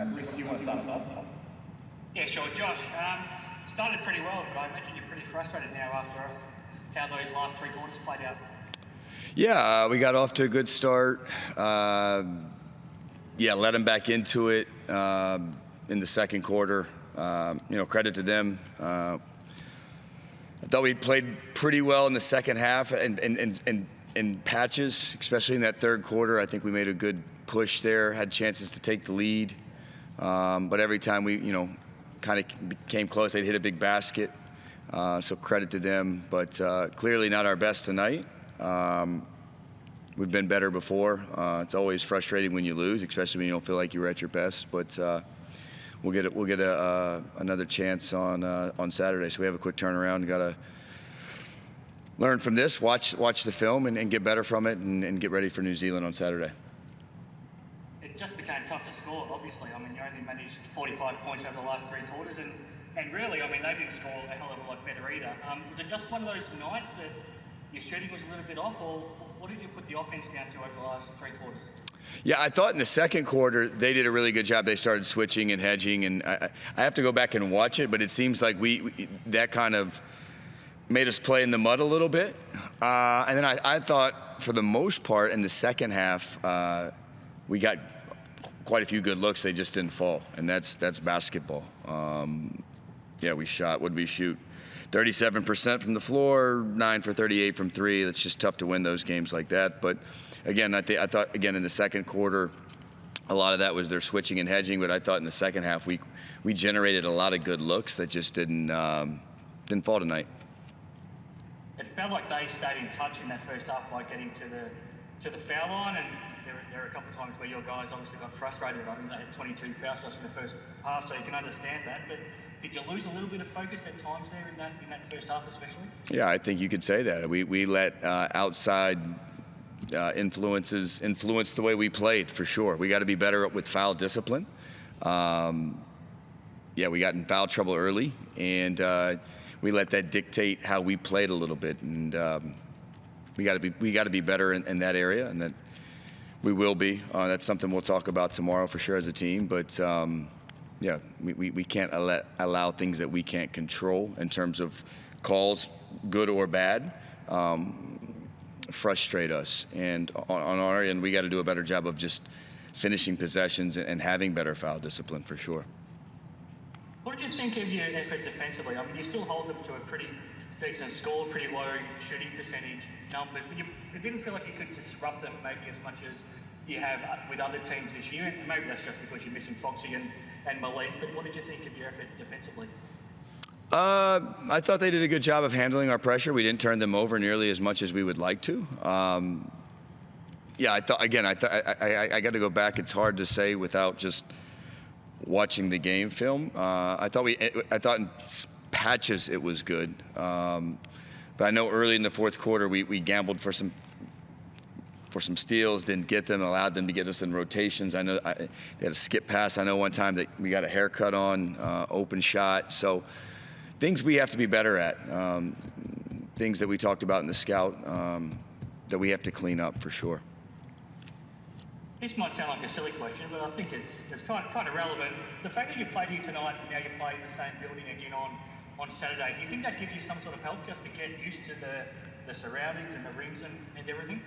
Reece, you want to start us off? Yeah, sure. Josh, started pretty well, but I imagine you're pretty frustrated now after how those last three quarters played out. Yeah, we got off to a good start. Let them back into it in the second quarter. Credit to them. I thought we played pretty well in the second half and in patches, especially in that third quarter. I think we made a good push there, had chances to take the lead. But every time we, kind of came close, they'd hit a big basket. So credit to them, but clearly not our best tonight. We've been better before. It's always frustrating when you lose, especially when you don't feel like you were at your best. But we'll get another chance on Saturday. So we have a quick turnaround. Got to learn from this, watch the film, and get better from it, and get ready for New Zealand on Saturday. It just became tough to score, obviously. I mean, you only managed 45 points over the last three quarters, and really, I mean, they didn't score a hell of a lot better either. Was it just one of those nights that your shooting was a little bit off, or what did you put the offense down to over the last three quarters? Yeah, I thought in the second quarter they did a really good job. They started switching and hedging, and I have to go back and watch it, but it seems like that kind of made us play in the mud a little bit. And then I thought for the most part in the second half we got quite a few good looks. They just didn't fall, and that's basketball. We shot. What did we shoot? 37% from the floor, 9 for 38 from three. It's just tough to win those games like that. But again, I thought again in the second quarter, a lot of that was their switching and hedging. But I thought in the second half we generated a lot of good looks that just didn't fall tonight. It felt like they stayed in touch in that first half by getting to the foul line, and there were a couple of times where your guys obviously got frustrated. I think they had 22 foul shots in the first half, so you can understand that. But did you lose a little bit of focus at times there in that first half especially? Yeah, I think you could say that. We let outside influences influence the way we played, for sure. We got to be better with foul discipline. We got in foul trouble early, and we let that dictate how we played a little bit. And we got to be better in that area, and that we will be. That's something we'll talk about tomorrow for sure as a team. But we can't allow things that we can't control in terms of calls, good or bad, frustrate us. And on our end, we got to do a better job of just finishing possessions and having better foul discipline for sure. What did you think of your effort defensively? I mean, you still hold them to a pretty decent score, pretty low shooting percentage numbers, but it didn't feel like you could disrupt them maybe as much as you have with other teams this year. And maybe that's just because you're missing Foxy and Malik, but what did you think of your effort defensively? I thought they did a good job of handling our pressure. We didn't turn them over nearly as much as we would like to. I got to go back. It's hard to say without just watching the game film. I thought in patches it was good, but I know early in the fourth quarter we gambled for some steals, didn't get them, allowed them to get us in rotations. I know they had a skip pass. I know one time that we got a haircut on open shot. So things we have to be better at, things that we talked about in the scout that we have to clean up for sure. This might sound like a silly question, but I think it's kind of relevant. The fact that you played here tonight and now you play in the same building again on Saturday, do you think that gives you some sort of help just to get used to the surroundings and the rims and everything?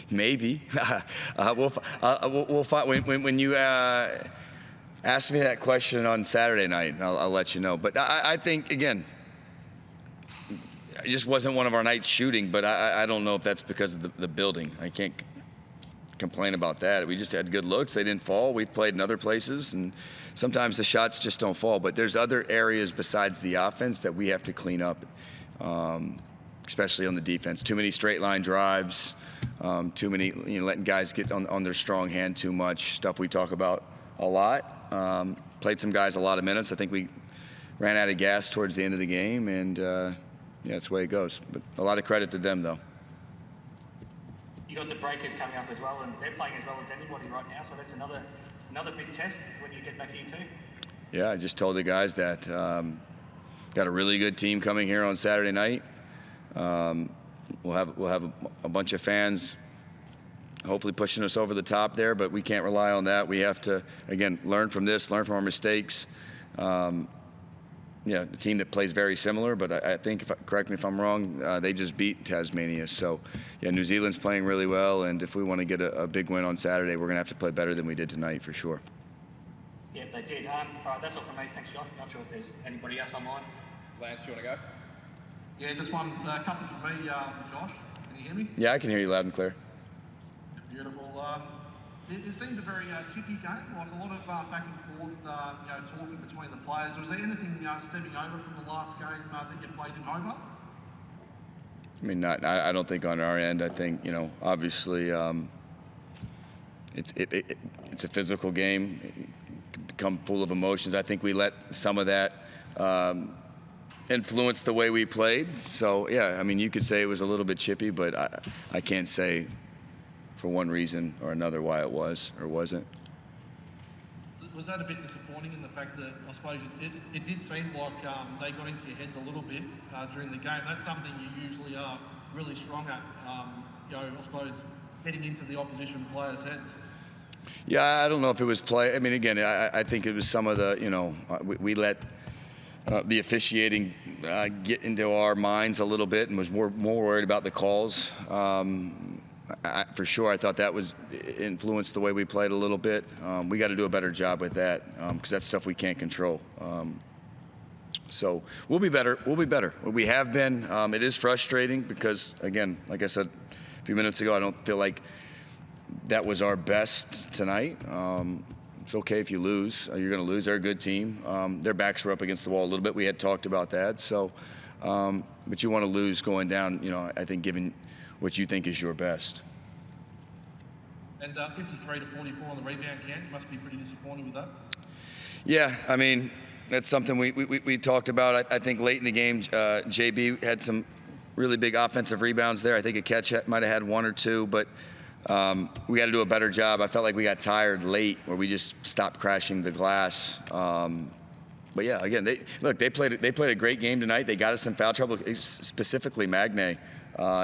Maybe. We'll find when you ask me that question on Saturday night. I'll let you know. But I think again, it just wasn't one of our nights shooting. But I don't know if that's because of the building. I can't complain about that. We just had good looks. They didn't fall. We've played in other places, and sometimes the shots just don't fall. But there's other areas besides the offense that we have to clean up, especially on the defense. Too many straight line drives. Too many, letting guys get on their strong hand too much. Stuff we talk about a lot. Played some guys a lot of minutes. I think we ran out of gas towards the end of the game, and that's the way it goes. But a lot of credit to them, though. You got the Breakers coming up as well, and they're playing as well as anybody right now. So that's another big test when you get back here too. Yeah, I just told the guys that got a really good team coming here on Saturday night. We'll have a bunch of fans hopefully pushing us over the top there, but we can't rely on that. We have to, again, learn from this, learn from our mistakes. Yeah, the team that plays very similar, but I think, correct me if I'm wrong, they just beat Tasmania. So, yeah, New Zealand's playing really well, and if we want to get a big win on Saturday, we're going to have to play better than we did tonight for sure. Yeah, they did. All right, that's all from me. Thanks, Josh. Not sure if there's anybody else online. Lance, you want to go? Yeah, just one couple from me, Josh. Can you hear me? Yeah, I can hear you loud and clear. Beautiful. It seemed a very tricky game, like a lot of back and forth, talking between the players. Was there anything stemming over from the last game that you played in over? I mean, I don't think on our end. I think, obviously it's a physical game. It can become full of emotions. I think we let some of that influence the way we played. So, yeah, I mean, you could say it was a little bit chippy, but I can't say for one reason or another why it was or wasn't. Was that a bit disappointing in the fact that I suppose it did seem like they got into your heads a little bit during the game? That's something you usually are really strong at, I suppose, getting into the opposition players' heads. Yeah, I don't know if it was play. I mean, again, I think it was some of the, we let the officiating get into our minds a little bit and was more worried about the calls. For sure, I thought that was influenced the way we played a little bit. We got to do a better job with that because that's stuff we can't control. So we'll be better. We'll be better. We have been. It is frustrating because, again, like I said a few minutes ago, I don't feel like that was our best tonight. It's okay if you lose. You're going to lose. They're a good team. Their backs were up against the wall a little bit. We had talked about that. So, but you want to lose going down, I think, given what you think is your best. And 53 to 44 on the rebound count, you must be pretty disappointed with that. Yeah, I mean, that's something we talked about. I think late in the game, JB had some really big offensive rebounds there. I think a catch might have had one or two, but we got to do a better job. I felt like we got tired late where we just stopped crashing the glass. But yeah, again, they played a great game tonight. They got us in foul trouble, specifically Magne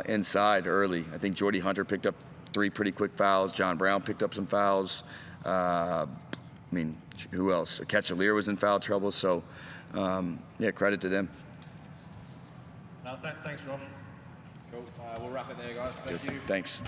inside early. I think Jordy Hunter picked up 3 pretty quick fouls. John Brown picked up some fouls. I mean, who else? Ketchalier was in foul trouble. So, yeah, credit to them. Thanks, Josh. Cool. We'll wrap it there, guys. Thank you. Thanks.